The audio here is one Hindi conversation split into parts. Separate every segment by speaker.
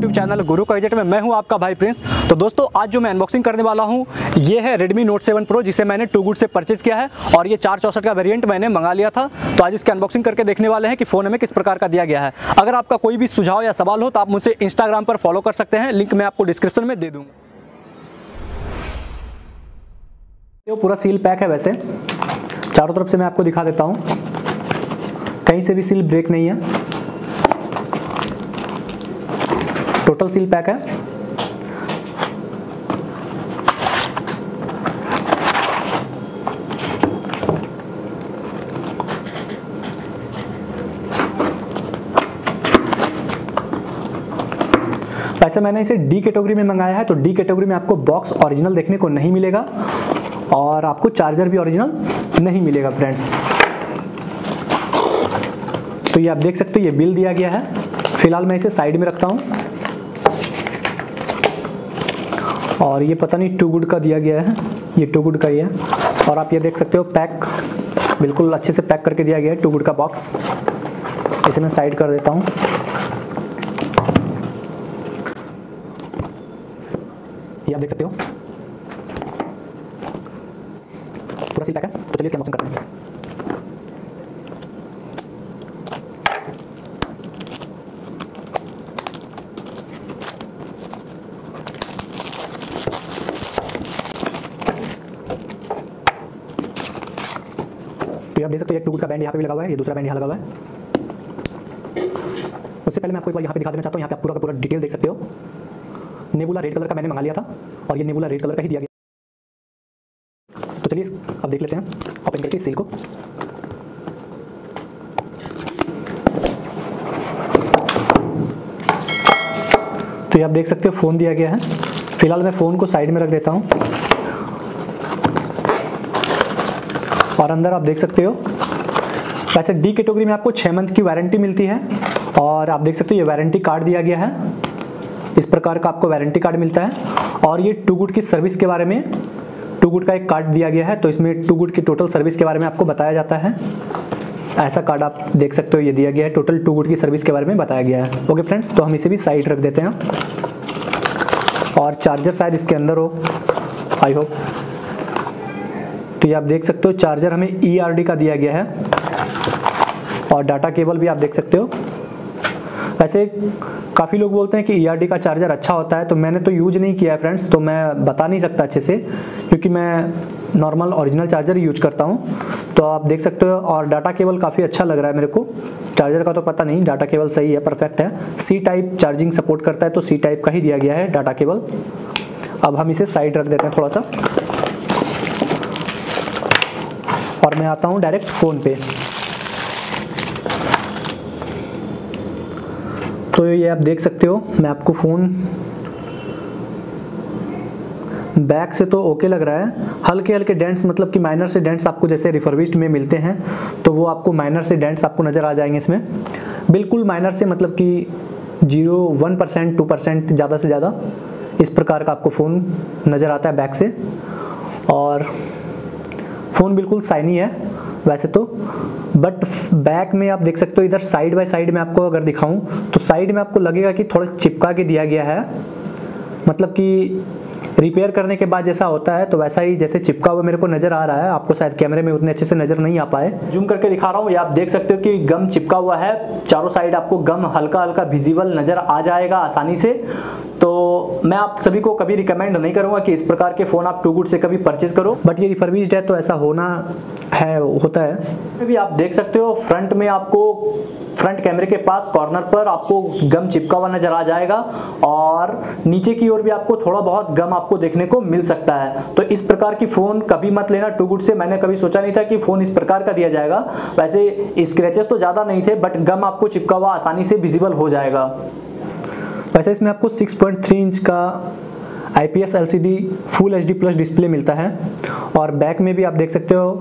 Speaker 1: यूट्यूब चैनल गुरु गैजेट में मैं हूं आपका भाई प्रिंस। तो दोस्तों आज जो मैं अनबॉक्सिंग करने वाला हूं ये है Redmi Note 7 Pro, जिसे मैंने टू गुड से परचेज किया है और ये 464 का वेरिएंट मैंने मंगा लिया था। तो आज इसके अनबॉक्सिंग करके देखने वाले हैं कि फ़ोन हमें किस प्रकार का दिया गया है। अगर आपका कोई भी सुझाव या सवाल हो तो आप मुझसे इंस्टाग्राम पर फॉलो कर सकते हैं, लिंक मैं आपको डिस्क्रिप्शन में दे दूँगा। ये पूरा सील पैक है, वैसे चारों तरफ से मैं आपको दिखा देता हूँ, कहीं से भी सील ब्रेक नहीं है, टोटल सील पैक है। वैसे मैंने इसे डी कैटेगरी में मंगाया है, तो डी कैटेगरी में आपको बॉक्स ओरिजिनल देखने को नहीं मिलेगा और आपको चार्जर भी ओरिजिनल नहीं मिलेगा फ्रेंड्स। तो ये आप देख सकते हो, ये बिल दिया गया है। फिलहाल मैं इसे साइड में रखता हूँ और ये पता नहीं टू गुड का दिया गया है, ये टू गुड का ही है। और आप ये देख सकते हो पैक बिल्कुल अच्छे से पैक करके दिया गया है टू गुड का बॉक्स। इसे मैं साइड कर देता हूँ। ये आप देख सकते हो पूरा सील पैक है। तो चलिए इसकी अनबॉक्सिंग करते हैं। तो आप देख सकते हो एक टू गुड का बैंड यहाँ पे भी लगा हुआ है, ये दूसरा बैंड यहाँ लगा हुआ है। उससे पहले मैं आपको एक बार यहाँ पे दिखा देना चाहता हूँ, यहाँ पे आप पूरा का पूरा डिटेल देख सकते हो। नेबुला रेड कलर का मैंने मंगा लिया था और ये नेबुला रेड कलर का ही दिया गया। तो चलिए अब देख लेते हैं ओपन करके सील को। तो ये आप देख सकते हो फ़ोन दिया गया है। फिलहाल मैं फ़ोन को साइड में रख देता हूँ और अंदर आप देख सकते हो, वैसे डी कैटेगरी में आपको 6 मंथ की वारंटी मिलती है और आप देख सकते हो ये वारंटी कार्ड दिया गया है। इस प्रकार का आपको वारंटी कार्ड मिलता है और ये टू गुड की सर्विस के बारे में, टू गुड का एक कार्ड दिया गया है, तो इसमें टू गुड की टोटल सर्विस के बारे में आपको बताया जाता है। ऐसा कार्ड आप देख सकते हो, ये दिया गया है, टोटल टू गुड की सर्विस के बारे में बताया गया है। ओके फ्रेंड्स, तो हम इसे भी साइड रख देते हैं और चार्जर शायद इसके अंदर हो, आई होप। तो ये आप देख सकते हो चार्जर हमें ERD का दिया गया है और डाटा केबल भी आप देख सकते हो। वैसे काफ़ी लोग बोलते हैं कि ERD का चार्जर अच्छा होता है, तो मैंने तो यूज नहीं किया है फ्रेंड्स, तो मैं बता नहीं सकता अच्छे से, क्योंकि मैं नॉर्मल ओरिजिनल चार्जर यूज करता हूँ। तो आप देख सकते हो और डाटा केबल काफ़ी अच्छा लग रहा है मेरे को। चार्जर का तो पता नहीं, डाटा केबल सही है, परफेक्ट है। C टाइप चार्जिंग सपोर्ट करता है, तो C टाइप का ही दिया गया है डाटा केबल। अब हम इसे साइड रख देते हैं थोड़ा सा और मैं आता हूँ डायरेक्ट फ़ोन पे। तो ये आप देख सकते हो, मैं आपको फ़ोन बैक से तो ओके लग रहा है। हल्के हल्के डेंट्स, मतलब कि माइनर से डेंट्स आपको जैसे रिफर्बिश्ड में मिलते हैं, तो वो आपको माइनर से डेंट्स आपको नज़र आ जाएंगे इसमें। बिल्कुल माइनर से, मतलब कि 0.1% 2% ज़्यादा से ज़्यादा इस प्रकार का आपको फ़ोन नज़र आता है बैक से। और फ़ोन बिल्कुल शाइनी है वैसे तो, बट बैक में आप देख सकते हो, इधर साइड बाय साइड में आपको अगर दिखाऊं तो साइड में आपको लगेगा कि थोड़ा चिपका के दिया गया है, मतलब कि रिपेयर करने के बाद जैसा होता है तो वैसा ही जैसे चिपका हुआ मेरे को नज़र आ रहा है। आपको शायद कैमरे में उतने अच्छे से नज़र नहीं आ पाए, जूम करके दिखा रहा हूँ। ये आप देख सकते हो कि गम चिपका हुआ है चारों साइड, आपको गम हल्का हल्का विजिबल नज़र आ जाएगा आसानी से। तो मैं आप सभी को कभी रिकमेंड नहीं करूँगा कि इस प्रकार के फ़ोन आप टू गुड से कभी परचेज करो, बट ये रिफर्बिश्ड है तो ऐसा होना है, होता है। भी आप देख सकते हो फ्रंट में आपको, फ्रंट कैमरे के पास कॉर्नर पर आपको गम चिपका हुआ नजर आ जाएगा और नीचे की ओर भी आपको थोड़ा बहुत गम आपको देखने को मिल सकता है। तो इस प्रकार की फ़ोन कभी मत लेना टू गुड से। मैंने कभी सोचा नहीं था कि फ़ोन इस प्रकार का दिया जाएगा। वैसे स्क्रैचेस तो ज़्यादा नहीं थे, बट गम आपको चिपका हुआ आसानी से विजिबल हो जाएगा। वैसे इसमें आपको 6.3 इंच का IPS LCD full HD plus display मिलता है और बैक में भी आप देख सकते हो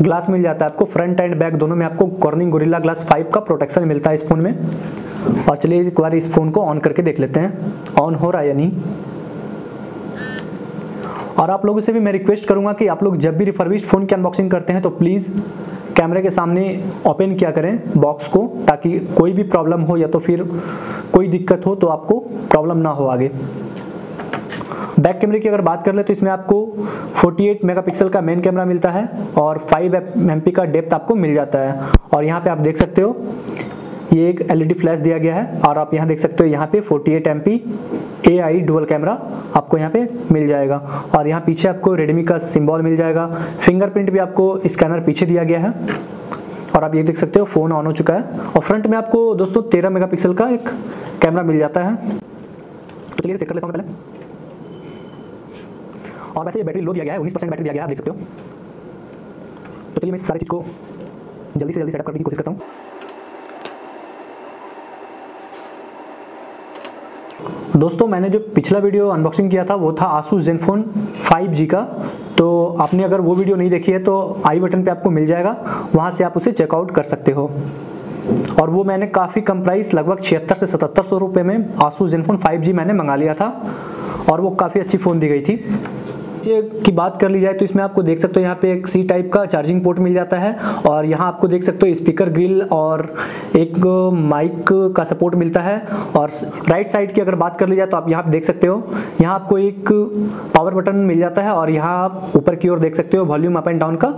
Speaker 1: ग्लास मिल जाता है आपको। फ्रंट एंड बैक दोनों में आपको कॉर्निंग गोरिल्ला ग्लास 5 का प्रोटेक्शन मिलता है इस फ़ोन में। और चलिए एक बार इस फ़ोन को ऑन करके देख लेते हैं, ऑन हो रहा है या नहीं। और आप लोगों से भी मैं रिक्वेस्ट करूंगा कि आप लोग जब भी रिफर्बिश्ड फ़ोन की अनबॉक्सिंग करते हैं तो प्लीज़ कैमरे के सामने ओपन किया करें बॉक्स को, ताकि कोई भी प्रॉब्लम हो या तो फिर कोई दिक्कत हो तो आपको प्रॉब्लम ना हो आगे। बैक कैमरे की अगर बात कर ले तो इसमें आपको 48 मेगापिक्सल का मेन कैमरा मिलता है और 5 MP का डेप्थ आपको मिल जाता है। और यहाँ पे आप देख सकते हो ये एक LED फ्लैश दिया गया है और आप यहाँ देख सकते हो यहाँ पे 48 MP AI डुअल कैमरा आपको यहाँ पे मिल जाएगा। और यहाँ पीछे आपको रेडमी का सिंबल मिल जाएगा। फिंगरप्रिंट भी आपको स्कैनर पीछे दिया गया है और आप ये देख सकते हो फ़ोन ऑन हो चुका है। और फ्रंट में आपको दोस्तों 13 मेगापिक्सल का एक कैमरा मिल जाता है। तो चलिए चेक कर लेता हूँ पहले। और वैसे ये बैटरी लो दिया गया है, 19% बैटरी दिया गया है, आप देख सकते हो। तो चलिए मैं इस सारी चीज़ को जल्दी से जल्दी सेटअप करने की कोशिश करता हूँ। दोस्तों मैंने जो पिछला वीडियो अनबॉक्सिंग किया था वो था आसूस ज़ेनफोन 5G का। तो आपने अगर वो वीडियो नहीं देखी है तो आई बटन पे आपको मिल जाएगा, वहाँ से आप उसे चेकआउट कर सकते हो। और वो मैंने काफ़ी कम प्राइस, लगभग 7600 से 7700 रुपये में आसूस ज़ेनफोन 5G मैंने मंगा लिया था और वो काफ़ी अच्छी फ़ोन दी गई थी। की बात कर ली जाए तो इसमें आपको देख सकते हो यहाँ पे एक C टाइप का चार्जिंग पोर्ट मिल जाता है और यहाँ आपको देख सकते हो स्पीकर ग्रिल और एक माइक का सपोर्ट मिलता है। और राइट साइड की अगर बात कर ली जाए तो आप यहाँ पे देख सकते हो, यहाँ आपको एक पावर बटन मिल जाता है और यहाँ आप ऊपर की ओर देख सकते हो वॉल्यूम अप एंड डाउन का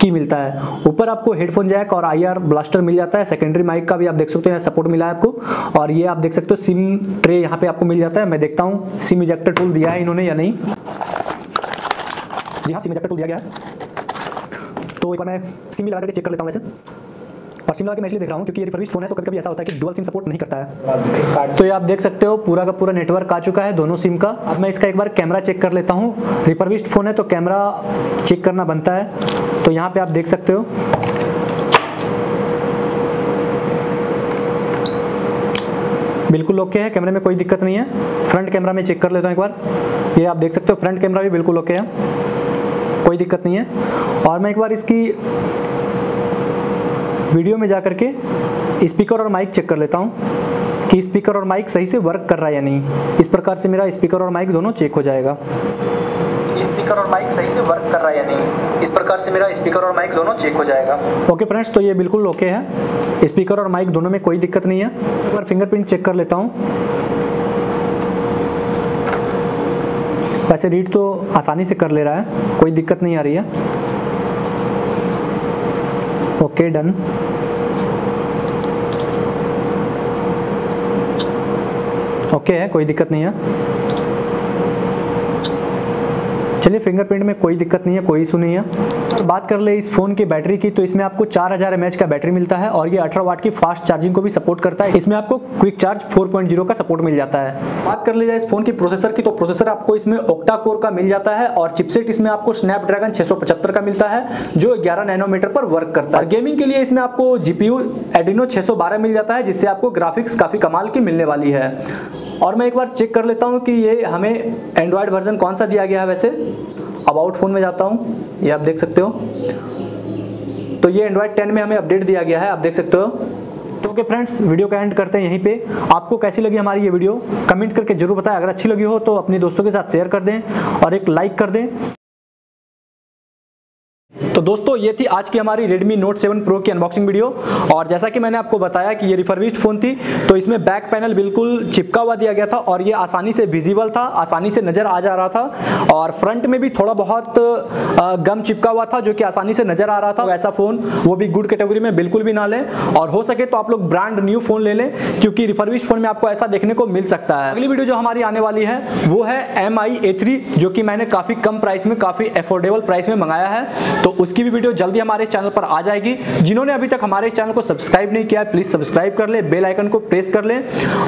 Speaker 1: की मिलता है। ऊपर आपको हेडफोन जैक और IR ब्लास्टर मिल जाता है। सेकेंडरी माइक का भी आप देख सकते हो यहाँ सपोर्ट मिला है आपको। और ये आप देख सकते हो सिम ट्रे यहाँ पे आपको मिल जाता है। मैं देखता हूँ सिम इजेक्टर टूल दिया है इन्होंने या नहीं। जी हाँ, सिम इजेक्टर टूल दिया गया है। तो एक बार मैं सिम लगा करके चेक कर लेता हूँ वैसे। और सिम लगा के मैं इसलिए देख रहा हूँ क्योंकि ये रिफर्बिश्ड फोन है तो कभी कभी ऐसा होता है कि डुअल सिम सपोर्ट नहीं करता है। तो ये आप देख सकते हो पूरा का पूरा नेटवर्क आ चुका है दोनों सिम का। अब मैं इसका एक बार कैमरा चेक कर लेता हूँ। रिफर्बिश्ड फोन है तो कैमरा चेक करना बनता है। तो यहाँ पे आप देख सकते हो बिल्कुल ओके है, कैमरे में कोई दिक्कत नहीं है। फ्रंट कैमरा में चेक कर लेता हूँ एक बार। ये आप देख सकते हो फ्रंट कैमरा भी बिल्कुल ओके है, कोई दिक्कत नहीं है। और मैं एक बार इसकी वीडियो में जा करके स्पीकर और माइक चेक कर लेता हूँ कि स्पीकर और माइक सही से वर्क कर रहा है या नहीं। इस प्रकार से मेरा स्पीकर और माइक दोनों चेक हो जाएगा। स्पीकर और माइक सही से वर्क कर रहा है या नहीं, इस प्रकार से मेरा स्पीकर और माइक दोनों चेक हो जाएगा। ओके फ्रेंड्स, तो ये बिल्कुल ओके है, स्पीकर और माइक दोनों में कोई दिक्कत नहीं है। एक बार फिंगरप्रिंट चेक कर लेता हूँ। वैसे रीड तो आसानी से कर ले रहा है, कोई दिक्कत नहीं आ रही है। Okay done. ओके है, कोई दिक्कत नहीं है। चलिए फिंगरप्रिंट में कोई दिक्कत नहीं है, कोई इशू नहीं है। तो बात कर ले इस फ़ोन की बैटरी की, तो इसमें आपको 4000 mAh का बैटरी मिलता है और ये 18 वाट की फास्ट चार्जिंग को भी सपोर्ट करता है। इसमें आपको क्विक चार्ज 4.0 का सपोर्ट मिल जाता है। बात कर ली जाए इस फोन की प्रोसेसर की, तो प्रोसेसर आपको इसमें ऑक्टा कोर का मिल जाता है और चिपसेट इसमें आपको स्नैपड्रैगन 675 का मिलता है जो 11 नैनोमीटर पर वर्क करता है। गेमिंग के लिए इसमें आपको GPU एडिनो 612 मिल जाता है जिससे आपको ग्राफिक्स काफ़ी कमाल की मिलने वाली है। और मैं एक बार चेक कर लेता हूँ कि ये हमें एंड्रॉयड वर्जन कौन सा दिया गया है। वैसे अबाउट फोन में जाता हूँ, ये आप देख सकते हो, तो ये एंड्रॉयड 10 में हमें अपडेट दिया गया है, आप देख सकते हो। तो ओके फ्रेंड्स, वीडियो का एंड करते हैं यहीं पे। आपको कैसी लगी हमारी ये वीडियो कमेंट करके जरूर बताएं। अगर अच्छी लगी हो तो अपने दोस्तों के साथ शेयर कर दें और एक लाइक कर दें। तो दोस्तों ये थी आज की हमारी Redmi Note 7 Pro की अनबॉक्सिंग वीडियो। और जैसा कि मैंने आपको बताया कि ये रिफर्बिश्ड फ़ोन थी, तो इसमें बैक पैनल बिल्कुल चिपका हुआ दिया गया था और ये आसानी से विजिबल था, आसानी से नज़र आ जा रहा था। और फ्रंट में भी थोड़ा बहुत गम चिपका हुआ था जो कि आसानी से नज़र आ रहा था। ऐसा फ़ोन वो भी गुड कैटेगरी में बिल्कुल भी ना लें, और हो सके तो आप लोग ब्रांड न्यू फ़ोन ले लें क्योंकि रिफर्बिश्ड फ़ोन में आपको ऐसा देखने को मिल सकता है। अगली वीडियो जो हमारी आने वाली है वो है MI A3, जो कि मैंने काफ़ी कम प्राइस में, काफ़ी अफोर्डेबल प्राइस में मंगाया है। तो उसकी भी वीडियो जल्दी हमारे चैनल पर आ जाएगी। जिन्होंने अभी तक हमारे चैनल को सब्सक्राइब नहीं किया है प्लीज सब्सक्राइब कर ले, बेल आइकन को प्रेस कर ले।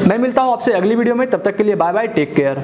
Speaker 1: मैं मिलता हूं आपसे अगली वीडियो में, तब तक के लिए बाय बाय, टेक केयर।